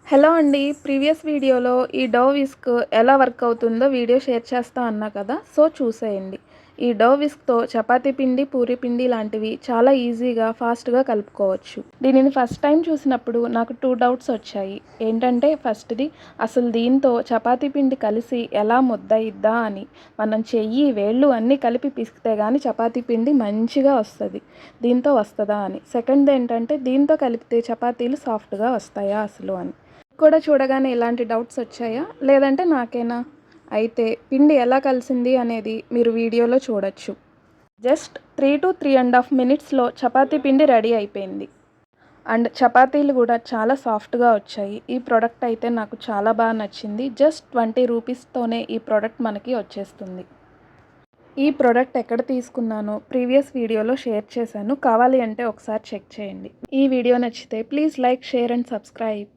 Hello అండి. Previous వీడియోలో ఈ డవ్ విస్క్ ఎలా వర్క్ అవుతుందో వీడియో షేర్ చేస్తా అన్నా కదా! సో, చూసేయండి. ఈ డవ్ విస్క్‌తో చపాతీ పిండి, పూరి పిండి లాంటివి చాలా ఈజీగా, ఫాస్ట్‌గా కలుపుకోవచ్చు. దీనిని ఫస్ట్ టైం చూసినప్పుడు నాకు 2 డౌట్స్ వచ్చాయి. ఏంటంటే ఫస్ట్‌ది అసలు దీంతో చపాతీ పిండి కలిసి ఎలా ముద్దయిద్దా అని. మనం చెయ్యి, వేళ్ళు అన్నీ కలిపి పిసికితే గానీ చపాతీ పిండి మంచిగా వస్తది. దీంతో వస్తదా అని. సెకండ్‌దేంటంటే దీంతో కలిపితే చపాతీలు సాఫ్ట్‌గా వస్తాయా అసలు అని. కూడా చూడగానే ఇలాంటి డౌట్స్ వచ్చాయా? లేదంటే నాకేనా? అయితే పిండి ఎలా కలిసింది అనేది మీరు వీడియోలో చూడొచ్చు. జస్ట్ 3-3½ మినిట్స్‌లో చపాతీ పిండి రెడీ అయిపోయింది. అండ్ చపాతీలు కూడా చాలా సాఫ్ట్‌గా వచ్చాయి. ఈ ప్రొడక్ట్ అయితే నాకు చాలా బాగా నచ్చింది. జస్ట్ 20 రూపీస్‌తోనే ఈ ప్రొడక్ట్ మనకి వచ్చేస్తుంది. ఈ ప్రొడక్ట్ ఎక్కడ తీసుకున్నానో ప్రీవియస్ వీడియోలో షేర్ చేశాను. కావాలి అంటే ఒకసారి చెక్ చేయండి. ఈ వీడియో నచ్చితే please like, share and subscribe.